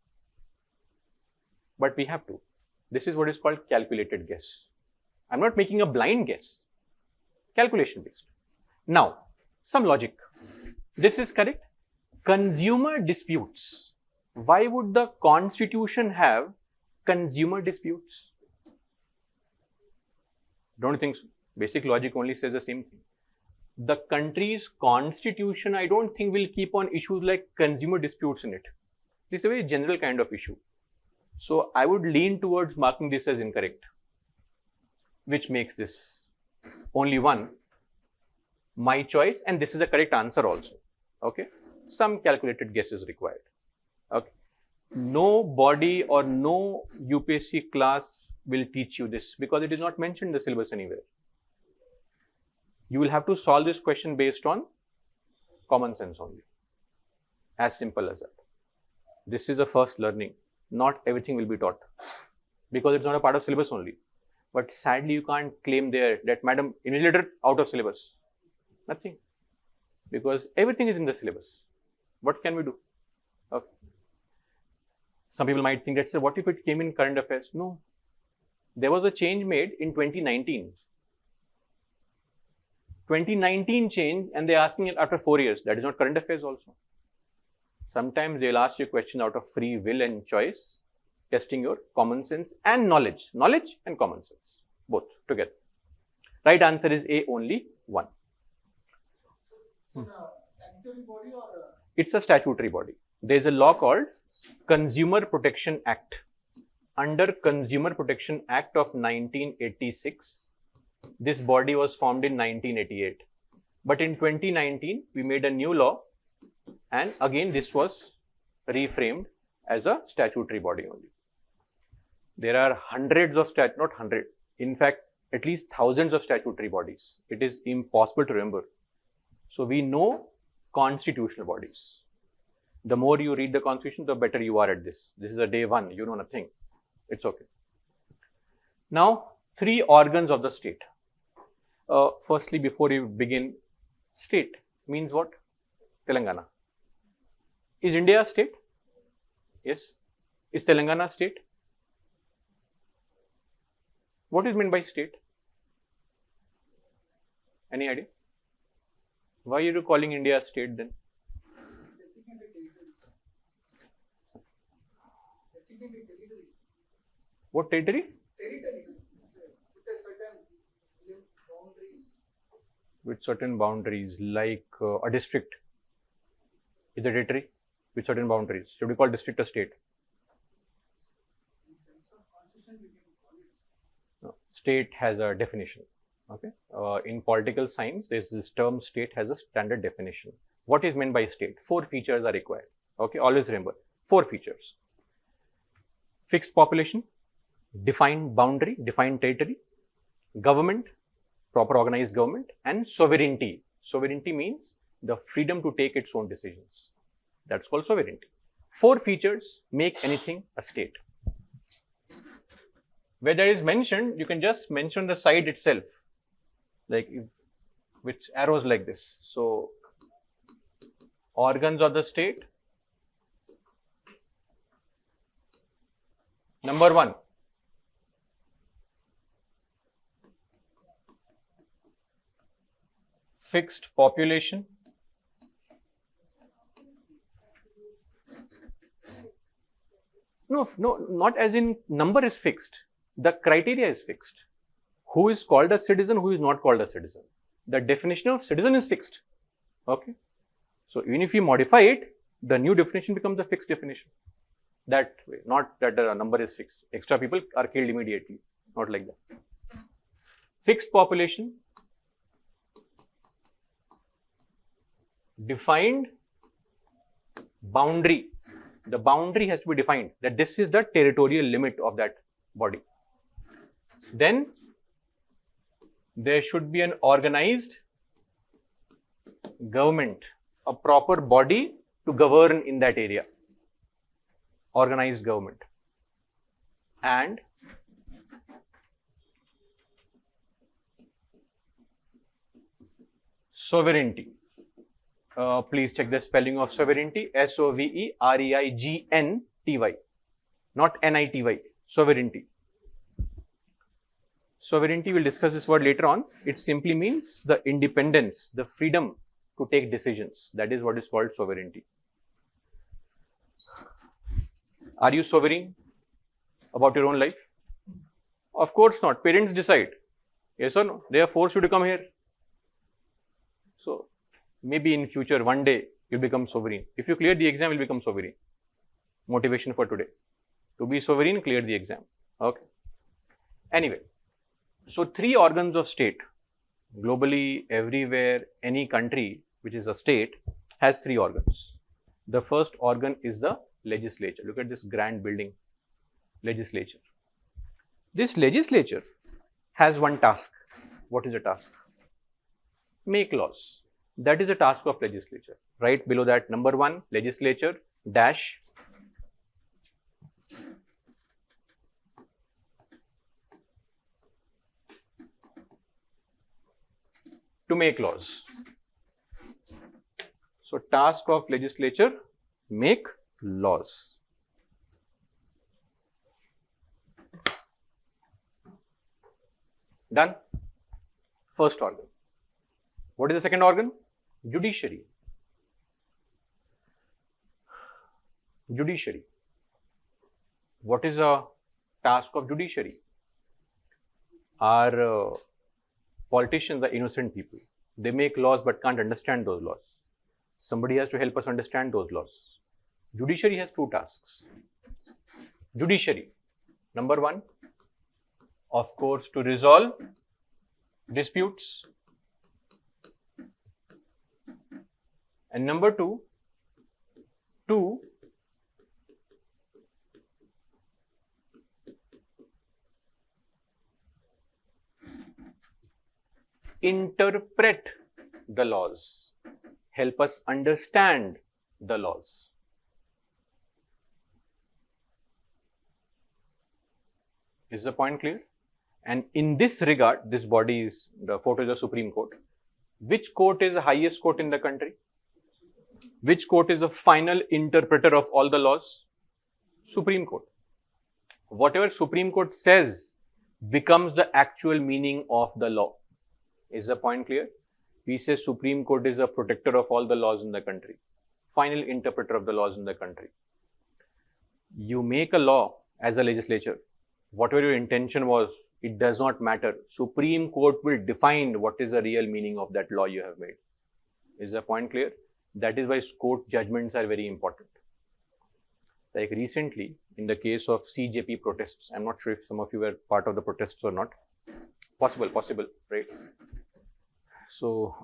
But we have to. This is what is called calculated guess. I'm not making a blind guess. Calculation based. Now, some logic. This is correct. Consumer disputes. Why would the Constitution have consumer disputes? Don't think so. Basic logic only says the same thing. The country's Constitution, I don't think, will keep on issues like consumer disputes in it. This is a very general kind of issue. So I would lean towards marking this as incorrect, which makes this only one. My choice, and this is a correct answer also. Okay. Some calculated guess is required. Okay. No body or no UPSC class will teach you this because it is not mentioned in the syllabus anywhere. You will have to solve this question based on common sense only. As simple as that. This is the first learning. Not everything will be taught because it's not a part of syllabus only. But sadly, you can't claim there that, madam, invigilator out of syllabus. Nothing. Because everything is in the syllabus. What can we do? Okay. Some people might think that, sir, what if it came in current affairs? No. There was a change made in 2019. 2019 change, and they're asking it after 4 years. That is not current affairs also. Sometimes they'll ask you a question out of free will and choice, testing your common sense and knowledge. Knowledge and common sense, both together. Right answer is A, only one. It's a statutory body or It's a statutory body. There is a law called Consumer Protection Act. Under Consumer Protection Act of 1986, this body was formed in 1988. But in 2019, we made a new law, and again this was reframed as a statutory body only. There are hundreds of not hundred, in fact, at least thousands of statutory bodies. It is impossible to remember. So we know constitutional bodies. The more you read the Constitution, the better you are at this. This is a day one, you know nothing. It's okay. Now, 3 organs of the state. Firstly, before you begin, state means what? Telangana. Is India a state? Yes. Is Telangana a state? What is meant by state? Any idea? Why are you calling India a state then? designated territories. What territory? Territories. With a certain boundaries. With certain boundaries, like a district is a territory with certain boundaries. Should we call district a state? In sense of constitution, we can call it. No. State has a definition. Okay. In political science, this term state has a standard definition. What is meant by state? 4 features are required. Okay. Always remember 4 features: fixed population, defined boundary, defined territory, government, proper organized government, and sovereignty. Sovereignty means the freedom to take its own decisions. That's called sovereignty. 4 features make anything a state. Where there is mentioned, you can just mention the side itself, like with arrows like this. So, organs of the state. Number 1, fixed population. No, not as in number is fixed. The criteria is fixed. Who is called a citizen, who is not called a citizen. The definition of citizen is fixed. Okay. So even if you modify it, the new definition becomes the fixed definition. That way, not that the number is fixed. Extra people are killed immediately. Not like that. Fixed population, defined boundary. The boundary has to be defined, that this is the territorial limit of that body. Then there should be an organized government, a proper body to govern in that area. Organized government. And sovereignty. Please check the spelling of sovereignty. S-O-V-E-R-E-I-G-N-T-Y. Not N-I-T-Y. Sovereignty. Sovereignty, we'll discuss this word later on. It simply means the independence, the freedom to take decisions. That is what is called sovereignty. Are you sovereign about your own life? Of course not. Parents decide. Yes or no? They have forced you to come here. So, maybe in future, one day, you'll become sovereign. If you clear the exam, you'll become sovereign. Motivation for today. To be sovereign, clear the exam. Okay. Anyway, so 3 organs of state. Globally, everywhere, any country which is a state has 3 organs. The first organ is the legislature. Look at this grand building. Legislature. This legislature has one task. What is the task? Make laws. That is the task of legislature. Right below that, number 1, legislature dash to make laws. So, task of legislature, make laws. Done. First organ. What is the second organ? Judiciary. Judiciary. What is a task of judiciary? Our politicians are innocent people. They make laws but can't understand those laws. Somebody has to help us understand those laws. Judiciary has 2 tasks. Judiciary, number 1, of course, to resolve disputes. And number 2, to interpret the laws, help us understand the laws. Is the point clear? And in this regard, this body is, the photo is the Supreme Court. Which court is the highest court in the country? Which court is the final interpreter of all the laws? Supreme Court. Whatever Supreme Court says becomes the actual meaning of the law. Is the point clear? We say Supreme Court is a protector of all the laws in the country. Final interpreter of the laws in the country. You make a law as a legislature. Whatever your intention was, it does not matter. Supreme Court will define what is the real meaning of that law you have made. Is the point clear? That is why court judgments are very important. Like recently, in the case of CJP protests, I'm not sure if some of you were part of the protests or not. Possible, right? So,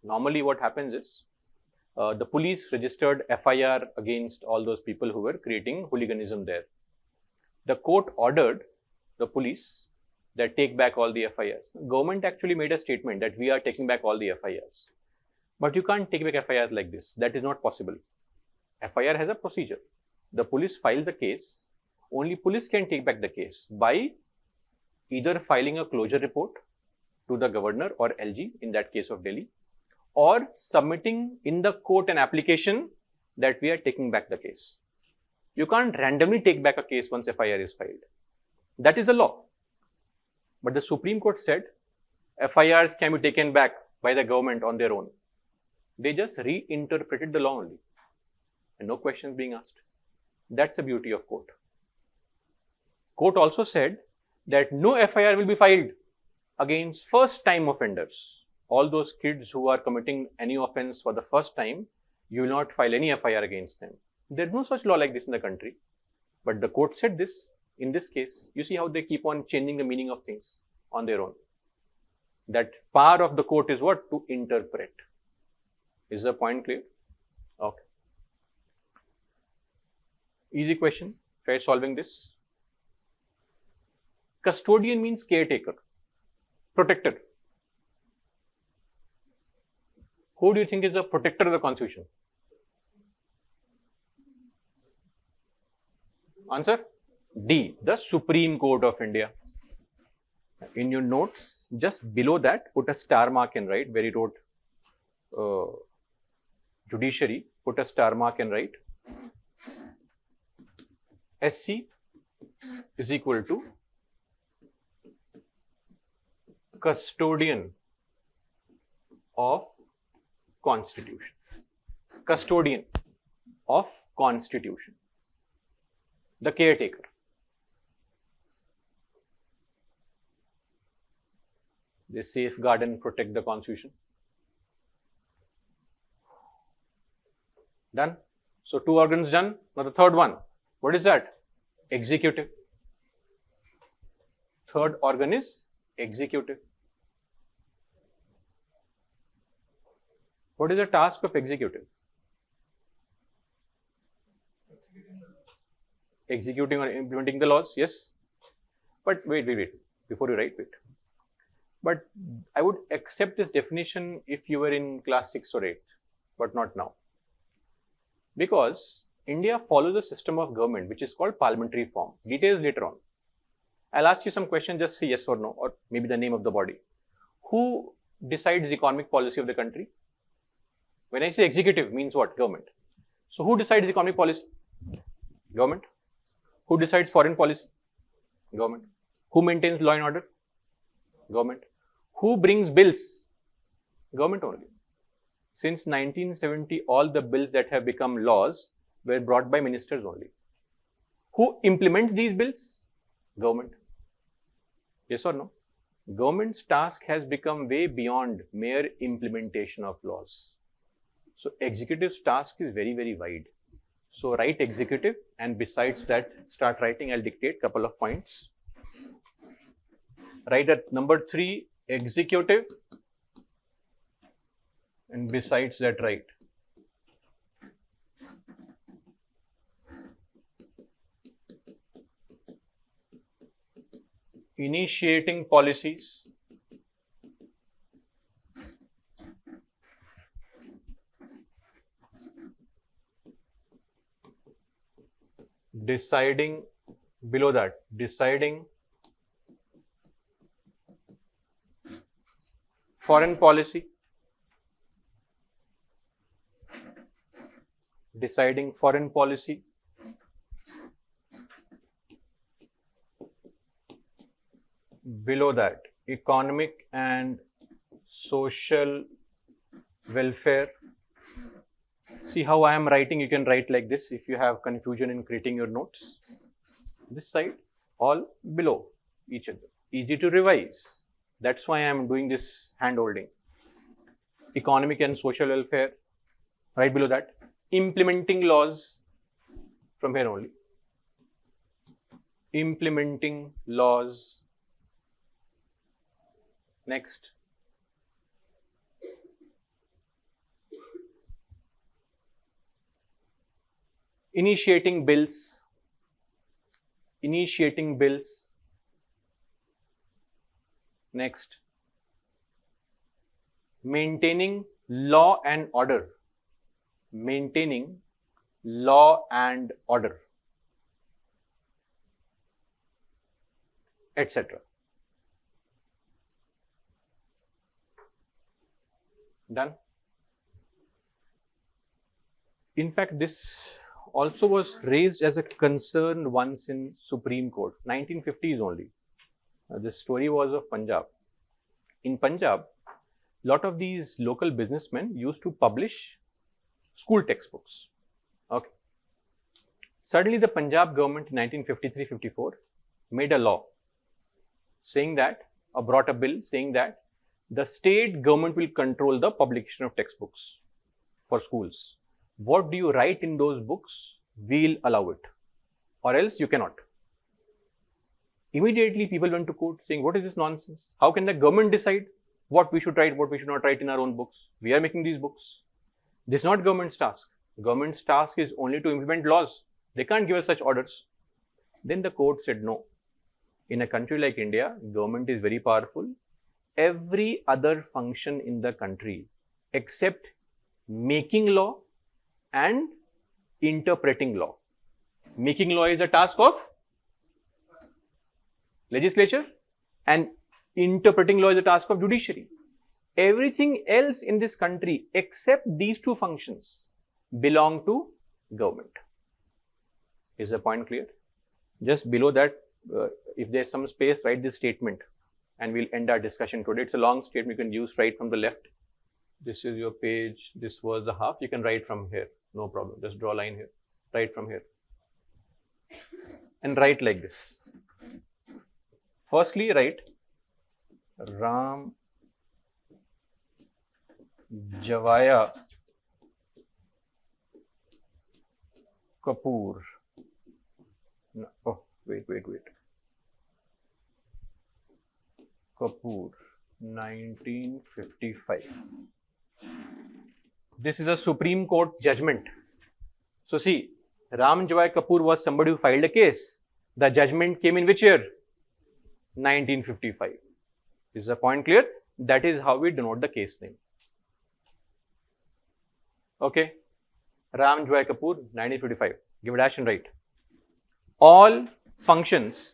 normally what happens is, the police registered FIR against all those people who were creating hooliganism there. The court ordered the police that take back all the FIRs. The government actually made a statement that we are taking back all the FIRs. But you can't take back FIRs like this. That is not possible. FIR has a procedure. The police files a case. Only police can take back the case by either filing a closure report to the governor or LG, in that case of Delhi, or submitting in the court an application that we are taking back the case. You can't randomly take back a case once FIR is filed. That is the law. But the Supreme Court said FIRs can be taken back by the government on their own. They just reinterpreted the law only. And no questions being asked. That's the beauty of court. court also said that no FIR will be filed against first time offenders. All those kids who are committing any offense for the first time, you will not file any FIR against them. There is no such law like this in the country. But the court said this in this case. You see how they keep on changing the meaning of things on their own. That power of the court is what? To interpret. Is the point clear? Okay. Easy question. Try solving this. Custodian means caretaker, protector. Who do you think is the protector of the Constitution? Answer? D. The Supreme Court of India. In your notes, just below that, put a star mark and write where he wrote judiciary. Put a star mark and write SC is equal to custodian of Constitution. Custodian of Constitution. The caretaker. They safeguard and protect the Constitution. Done. So 2 organs done. Now the third one. What is that? Executive. Third organ is executive. What is the task of executive? Executing or implementing the laws, yes. But wait. Before you write, wait. But I would accept this definition if you were in class 6 or 8, but not now. Because India follows a system of government which is called parliamentary form. Details later on. I'll ask you some questions, just say yes or no, or maybe the name of the body. Who decides the economic policy of the country? When I say executive, means what? Government. So who decides the economic policy? Government. Who decides foreign policy? Government. Who maintains law and order? Government. Who brings bills? Government only. Since 1970, all the bills that have become laws were brought by ministers only. Who implements these bills? Government. Yes or no? Government's task has become way beyond mere implementation of laws. So executive's task is very, very wide. So write executive, and besides that, start writing. I'll dictate couple of points. Write at number 3, executive, and besides that, write initiating policies, deciding, below that, deciding foreign policy, deciding foreign policy, below that, economic and social welfare. See how I am writing, you can write like this if you have confusion in creating your notes. This side, all below each other, easy to revise. That's why I am doing this hand holding. Economic and social welfare, right below that. Implementing laws, from here only. Implementing laws. Next. Initiating bills. Initiating bills. Next. Maintaining law and order. Maintaining law and order, etc. Done. In fact, this also was raised as a concern once in Supreme Court, 1950s only. This story was of Punjab. In Punjab, lot of these local businessmen used to publish school textbooks. Okay. Suddenly, the Punjab government in 1953-54 made a law saying that, or brought a bill saying that the state government will control the publication of textbooks for schools. What do you write in those books? We'll allow it, or else you cannot. Immediately people went to court saying, what is this nonsense? How can the government decide what we should write, what we should not write in our own books? We are making these books. This is not government's task. Government's task is only to implement laws. They can't give us such orders. Then the court said no. In a country like India, government is very powerful. Every other function in the country except making law and interpreting law. Making law is a task of legislature and interpreting law is a task of judiciary. Everything else in this country except these two functions belong to government. Is the point clear? Just below that, if there's some space, write this statement and we'll end our discussion today. It's a long statement you can use right from the left. This is your page. This was the half. You can write from here. No problem. Just draw a line here. Write from here. And write like this. Firstly, write Ram Javaya Kapoor. No, oh, wait. Kapoor, 1955. This is a Supreme Court judgment. So see, Ram Javaya Kapoor was somebody who filed a case. The judgment came in which year? 1955. Is the point clear? That is how we denote the case name. Okay. Ram Javaya Kapoor, 1955. Give a dash and write. All functions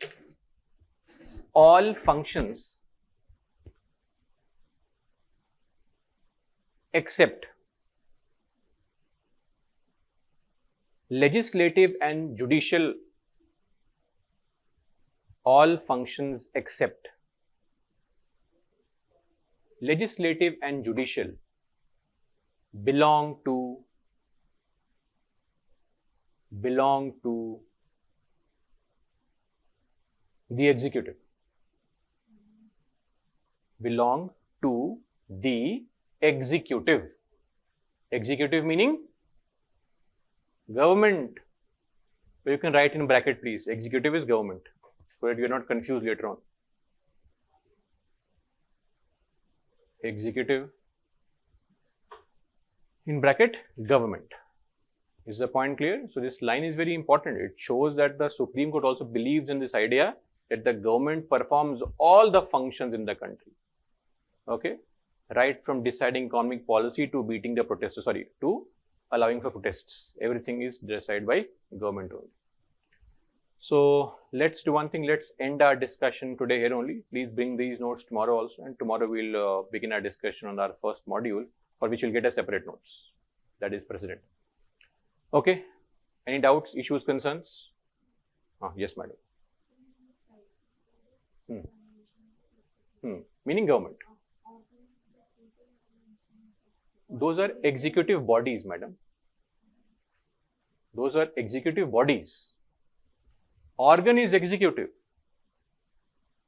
except legislative and judicial, all functions except legislative and judicial belong to the executive. Belong to the executive. Executive meaning government. So you can write in bracket please. Executive is government, so that you are not confused later on. Executive in bracket government. Is the point clear? So this line is very important. It shows that the Supreme Court also believes in this idea that the government performs all the functions in the country. Okay, right from deciding economic policy to beating the protesters, to allowing for protests. Everything is decided by government only. So let's do one thing. Let's end our discussion today here only. Please bring these notes tomorrow also, and tomorrow we'll begin our discussion on our first module, for which you'll get a separate notes. That is precedent. Okay. Any doubts, issues, concerns? Yes, madam. Meaning government. Those are executive bodies, madam. Those are executive bodies. Organ is executive.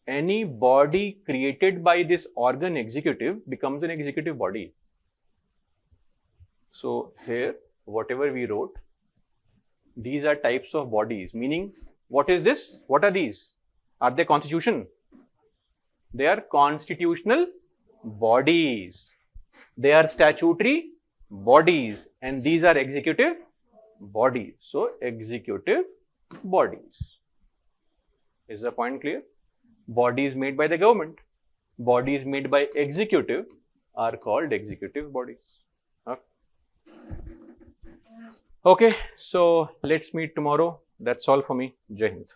Any body created by this organ executive becomes an executive body. So here, whatever we wrote, these are types of bodies. Meaning, what is this? What are these? Are they constitution? They are constitutional bodies. They are statutory bodies, and these are executive bodies. So, executive bodies. Is the point clear? Bodies made by the government, bodies made by executive are called executive bodies. Okay, so let's meet tomorrow. That's all for me. Jai Hind.